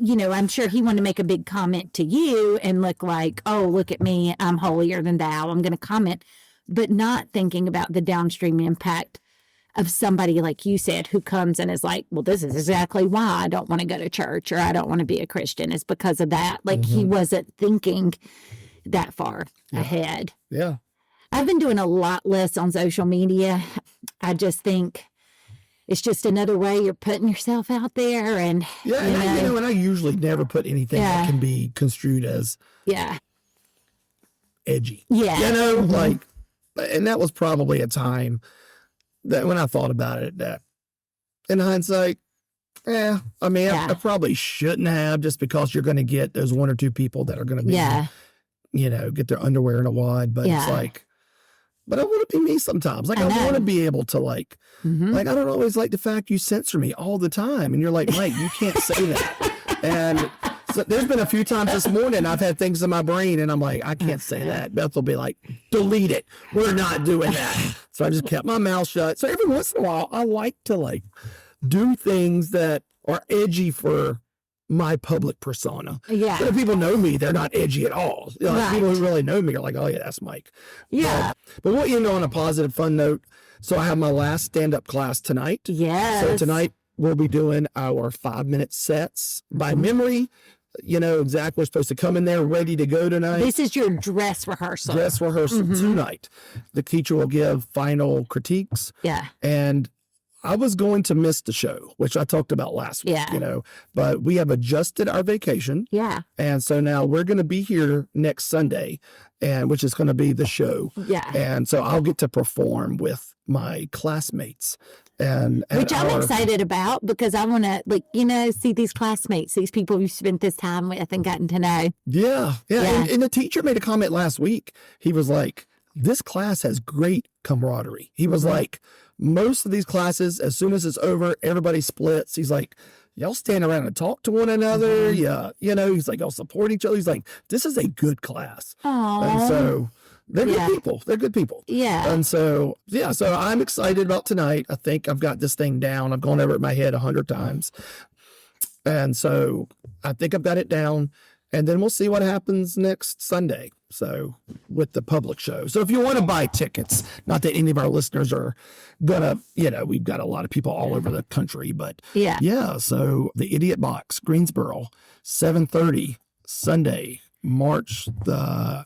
I'm sure he wanted to make a big comment to you and look like, oh, look at me, I'm holier than thou, I'm going to comment, but not thinking about the downstream impact of somebody, like you said, who comes and is like, well, this is exactly why I don't want to go to church or I don't want to be a Christian. It's because of that. Like he wasn't thinking that far ahead. Yeah. I've been doing a lot less on social media. I just think it's just another way you're putting yourself out there. And and I usually never put anything that can be construed as edgy. Yeah. Like, and that was probably a time that when I thought about it, that in hindsight, I probably shouldn't have, just because you're going to get those one or two people that are going to be, get their underwear in a wad. But it's like, but I want to be me sometimes. Like, I want to be able to like I don't always like the fact you censor me all the time. And you're like, Mike, you can't say that. And so there's been a few times this morning I've had things in my brain and I'm like, I can't say that. Beth will be like, delete it. We're not doing that. So I just kept my mouth shut. So every once in a while, I like to like do things that are edgy for my public persona. Yeah. But if people know me, they're not edgy at all. People who really know me are like, oh yeah, that's Mike. Yeah. But we'll end on a positive, fun note. So I have my last stand-up class tonight. Yes. So tonight we'll be doing our 5-minute sets by memory. Exactly. We're supposed to come in there ready to go tonight. This is your dress rehearsal. Tonight. The teacher will give final critiques. Yeah. And I was going to miss the show, which I talked about last week, but we have adjusted our vacation. Yeah. And so now we're going to be here next Sunday, which is going to be the show. Yeah. And so I'll get to perform with my classmates. Which I'm excited about, because I want to, see these classmates, these people you've spent this time with and gotten to know. Yeah. And the teacher made a comment last week. He was like, this class has great camaraderie. He was like, most of these classes, as soon as it's over, everybody splits. He's like, y'all stand around and talk to one another. Yeah. He's like, y'all support each other. He's like, this is a good class. Aww. And so they're good people. They're good people. Yeah. And so, so I'm excited about tonight. I think I've got this thing down. I've gone over it in my head 100 times. And so I think I've got it down. And then we'll see what happens next Sunday. So with the public show. So if you want to buy tickets, not that any of our listeners are gonna, we've got a lot of people all over the country, but so the Idiot Box, Greensboro, 7:30 Sunday, March the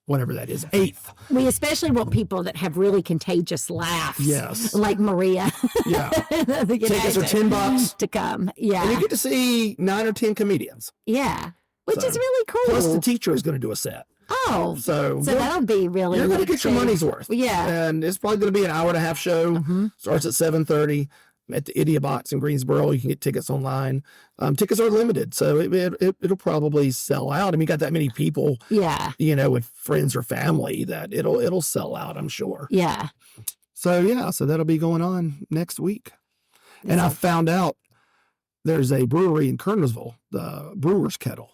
whatever that is, 8th. We especially want people that have really contagious laughs. Yes. Like Maria. Yeah. Tickets are $10 to come. Yeah. And you get to see 9 or 10 comedians. Yeah. Which is really cool. Plus the teacher is going to do a set. Oh. So that'll be really You're going to get your money's worth. Yeah. And it's probably going to be an hour-and-a-half show. Starts at 7:30 at the Idiot Box in Greensboro. You can get tickets online. Tickets are limited, so it'll probably sell out. I mean, you got that many people, with friends or family, that it'll sell out, I'm sure. Yeah. So that'll be going on next week. And I found out there's a brewery in Kernersville, the Brewer's Kettle.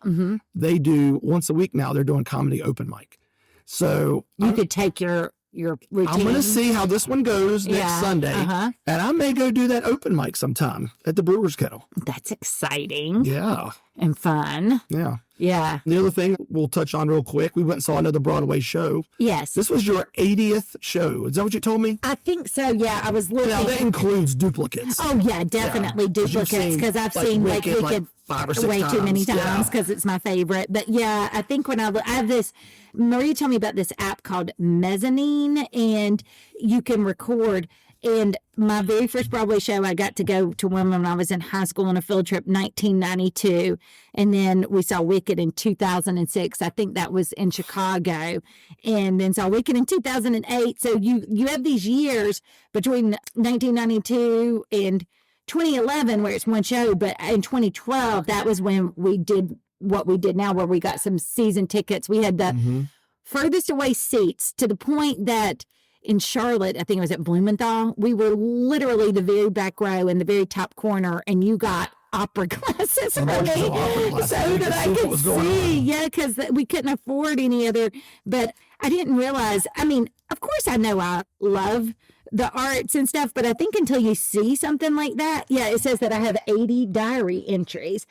They do once a week now. They're doing comedy open mic. So you could take your routine. I'm going to see how this one goes next Sunday. And I may go do that open mic sometime at the Brewer's Kettle. That's exciting. Yeah. And fun. Yeah. Yeah. The other thing we'll touch on real quick, we went and saw another Broadway show. Yes. This was your 80th show. Is that what you told me? I think so, yeah. I was looking. Now, that includes duplicates. Oh, yeah, definitely duplicates, because I've seen Wicked 5 or 6 way times. too many times, because it's my favorite. But yeah, I think when I have this, Maria told me about this app called Mezzanine, and you can record. And my very first Broadway show, I got to go to one when I was in high school on a field trip, 1992. And then we saw Wicked in 2006. I think that was in Chicago. And then saw Wicked in 2008. So you have these years between 1992 and 2011 where it's one show. But in 2012, that was when we did what we did now, where we got some season tickets. We had the furthest away seats to the point that in Charlotte, I think it was at Blumenthal, we were literally the very back row in the very top corner, and you got opera glasses for me so that I could see. Yeah, because we couldn't afford any other. But I didn't realize, I mean, of course I know I love the arts and stuff, but I think until you see something like that, yeah, it says that I have 80 diary entries.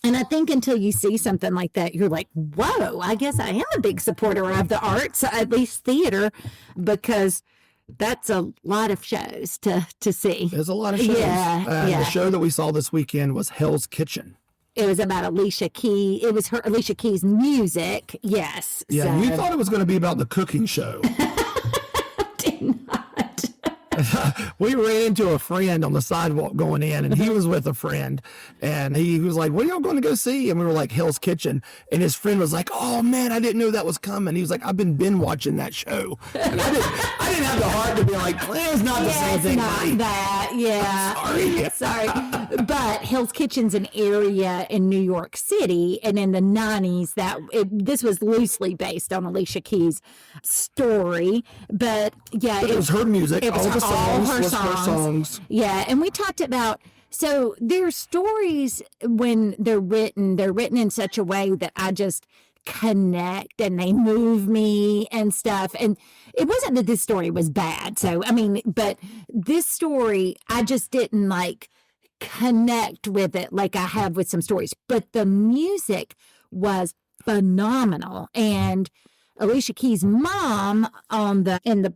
And I think until you see something like that, you're like, whoa, I guess I am a big supporter of the arts, at least theater, because that's a lot of shows to see. There's a lot of shows. The show that we saw this weekend was Hell's Kitchen. It was about Alicia Keys. It was Alicia Keys' music. Yes. Yeah, so. You thought it was going to be about the cooking show. Did not. We ran into a friend on the sidewalk going in, and he was with a friend, and he was like, what are y'all going to go see? And we were like, Hell's Kitchen. And his friend was like, oh man, I didn't know that was coming. He was like, I've been watching that show. And I didn't have the heart to be like, it's not the same thing. Not that. Yeah. Sorry. But Hell's Kitchen's an area in New York City, and in the 90s, this was loosely based on Alicia Keys' story. But yeah, it was her music. It was all her songs. Yeah, and we talked about, so their stories, when they're written in such a way that I just connect and they move me and stuff. And it wasn't that this story was bad. So, I mean, but this story, I just didn't like connect with it like I have with some stories. But the music was phenomenal. And Alicia Keys' mom in the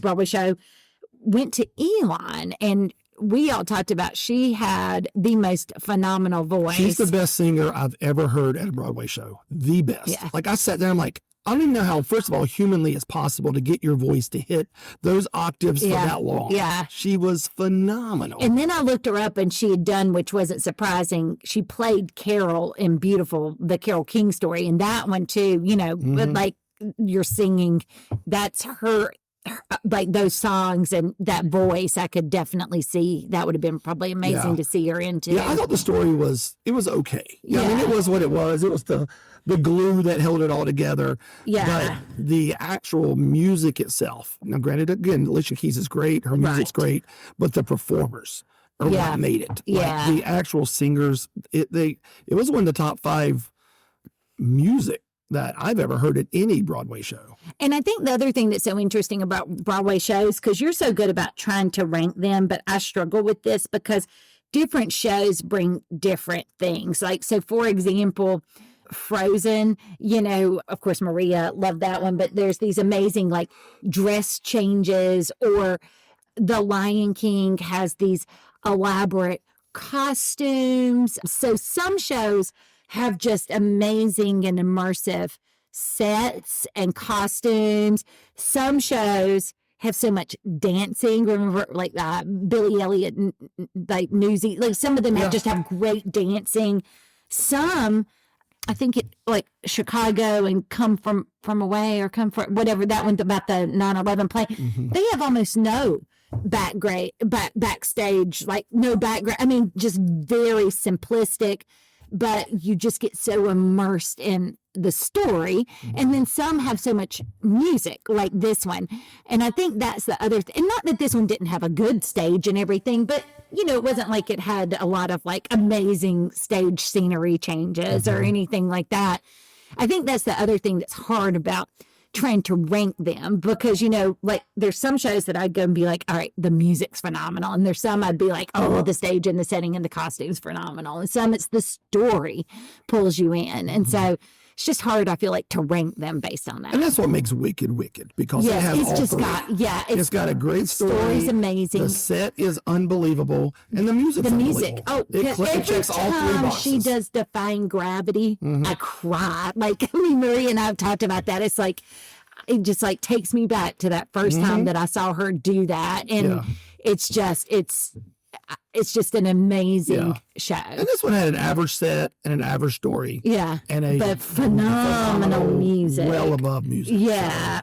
Broadway show went to Elon, and we all talked about she had the most phenomenal voice. She's the best singer I've ever heard at a Broadway show. The best. Yeah. Like I sat there, I'm like, I don't even know how, first of all, humanly it's possible to get your voice to hit those octaves for that long. Yeah. She was phenomenal. And then I looked her up, and she had done, which wasn't surprising, she played Carol in Beautiful, the Carole King story. And that one too, like you're singing, that's her, like those songs and that voice, I could definitely see that would have been probably amazing to see her into. Yeah, I thought the story was okay. Yeah. I mean, it was what it was. It was the glue that held it all together. Yeah. But the actual music itself, now granted, again, Alicia Keys is great, her music's great, but the performers are what made it. Yeah. Like, the actual singers, it was one of the top 5 music that I've ever heard at any Broadway show. And I think the other thing that's so interesting about Broadway shows, because you're so good about trying to rank them, but I struggle with this because different shows bring different things. Like, so for example, Frozen, of course, Maria loved that one, but there's these amazing like dress changes, or The Lion King has these elaborate costumes. So some shows have just amazing and immersive sets and costumes. Some shows have so much dancing. Remember, like Billy Elliot, like Newsy, like some of them just have great dancing. Some, I think it like Chicago and Come From Away, or Come From whatever, that one about the 9/11 play. Mm-hmm. They have almost no backstage, like no background. I mean, just very simplistic. But you just get so immersed in the story. And then some have so much music, like this one. And I think that's the other thing. And not that this one didn't have a good stage and everything, but, it wasn't like it had a lot of like amazing stage scenery changes or anything like that. I think that's the other thing that's hard about trying to rank them, because like there's some shows that I'd go and be like, all right, the music's phenomenal, and there's some I'd be like, oh, the stage and the setting and the costume's phenomenal, and some it's the story pulls you in, and so it's just hard, I feel like, to rank them based on that. And that's what makes Wicked, because it has it's all just three. It's got a great story. Story's amazing. The set is unbelievable, and the music's unbelievable. It checks all 3 boxes. She does Defying Gravity, I cry. Like, Maria and I have talked about that. It's like, it just like takes me back to that first time that I saw her do that, and it's just an amazing show. And this one had an average set and an average story. Yeah. And but phenomenal music. Well above music. Yeah.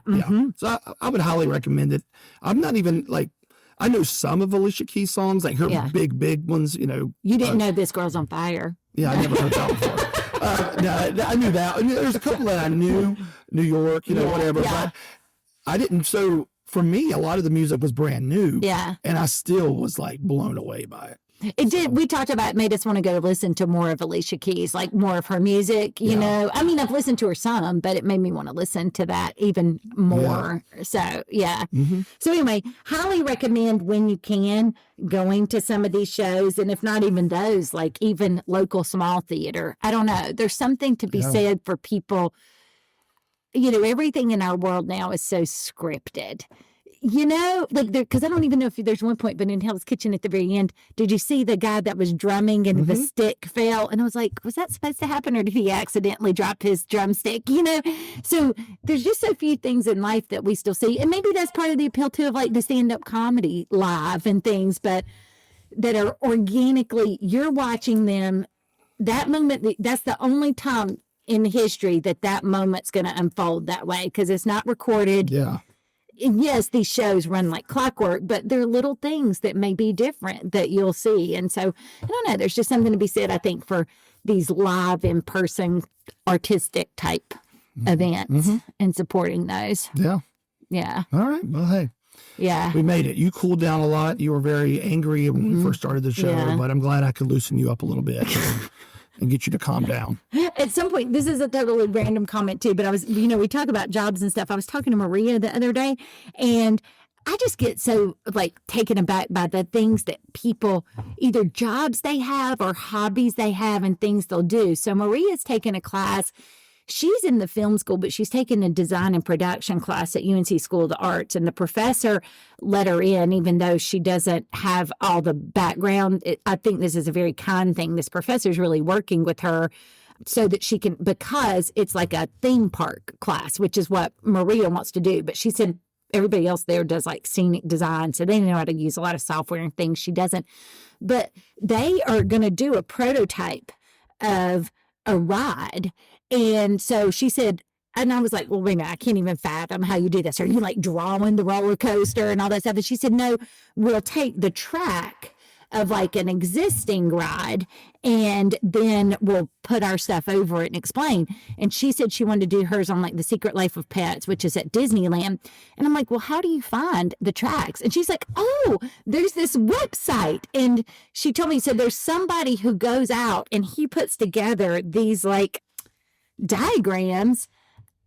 So I would highly recommend it. I'm not even like, I know some of Alicia Keys' songs, like her big ones, You didn't know This Girl's on Fire. Yeah, I never heard that before. I knew that. I mean, there's a couple that I knew, New York, whatever. Yeah. But I didn't. So for me, a lot of the music was brand new. Yeah. And I still was like blown away by it. It did. We talked about it, made us want to go listen to more of Alicia Keys, like more of her music, you know. I mean, I've listened to her some, but it made me want to listen to that even more. Yeah. So, yeah. So anyway, highly recommend when you can going to some of these shows. And if not even those, like even local small theater. I don't know. There's something to be said for people. Everything in our world now is so scripted. Like, because I don't even know if there's one point, but in Hell's Kitchen at the very end, did you see the guy that was drumming and the stick fell? And I was like, was that supposed to happen, or did he accidentally drop his drumstick? So there's just so few things in life that we still see. And maybe that's part of the appeal, too, of like the stand-up comedy live and things, but that are organically, you're watching them, that moment, that's the only time in history that moment's going to unfold that way, because it's not recorded. Yeah. And yes, these shows run like clockwork, but there are little things that may be different that you'll see. And so, I don't know, there's just something to be said, I think, for these live, in-person, artistic type events and supporting those. Yeah. Yeah. All right. Well, hey. Yeah. We made it. You cooled down a lot. You were very angry when we first started the show, but I'm glad I could loosen you up a little bit. And get you to calm down. At some point, this is a totally random comment too, but I was, we talk about jobs and stuff. I was talking to Maria the other day, and I just get so like taken aback by the things that people, either jobs they have or hobbies they have and things they'll do. So Maria's taken a class. She's in the film school, but she's taken a design and production class at UNC School of the Arts. And the professor let her in, even though she doesn't have all the background. I think this is a very kind thing. This professor's really working with her so that she can, because it's like a theme park class, which is what Maria wants to do. But she said everybody else there does like scenic design, so they know how to use a lot of software and things. She doesn't. But they are going to do a prototype of a ride. And so she said, and I was like, well, wait a minute, I can't even fathom how you do this. Are you like drawing the roller coaster and all that stuff? And she said, no, we'll take the track of like an existing ride and then we'll put our stuff over it and explain. And she said she wanted to do hers on like The Secret Life of Pets, which is at Disneyland. And I'm like, well, how do you find the tracks? And she's like, oh, there's this website. And she told me, so there's somebody who goes out and he puts together these like diagrams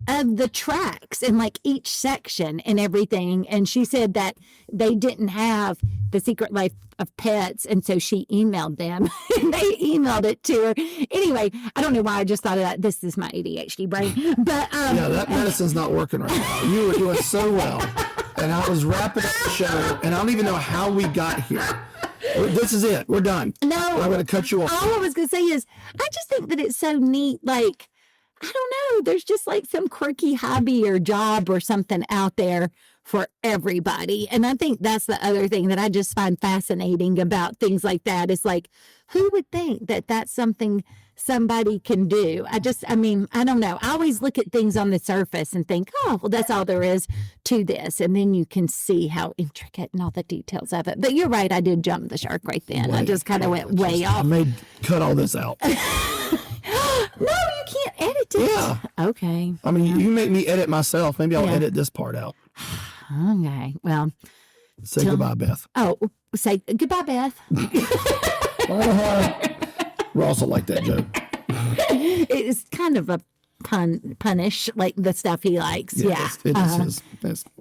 of the tracks and like each section and everything. And she said that they didn't have The Secret Life of Pets, and so she emailed them and they emailed it to her. Anyway, I don't know why I just thought of that. This is my ADHD brain, but yeah, that medicine's not working right now. You were doing so well, and I was wrapping up the show, and I don't even know how we got here. This is it. We're done. No, I'm going to cut you off. All I was going to say is, I just think that it's so neat. Like, I don't know, there's just like some quirky hobby or job or something out there for everybody. And I think that's the other thing that I just find fascinating about things like that is like, who would think that that's something somebody can do? I don't know. I always look at things on the surface and think, oh, well, that's all there is to this. And then you can see how intricate and all the details of it. But you're right, I did jump the shark right then. I just kind of went way off. Cut all this out. No, you can't edit it. Yeah. Okay. I mean, you make me edit myself. Maybe I'll edit this part out. Okay. Well. Say goodbye, Beth. Oh, say goodbye, Beth. We're also like that joke. It's kind of a punish, like the stuff he likes. Yeah.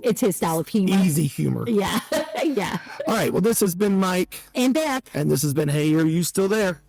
It's his style of humor. Easy humor. Yeah. Yeah. All right. Well, this has been Mike. And Beth. And this has been Hey, Are You Still There?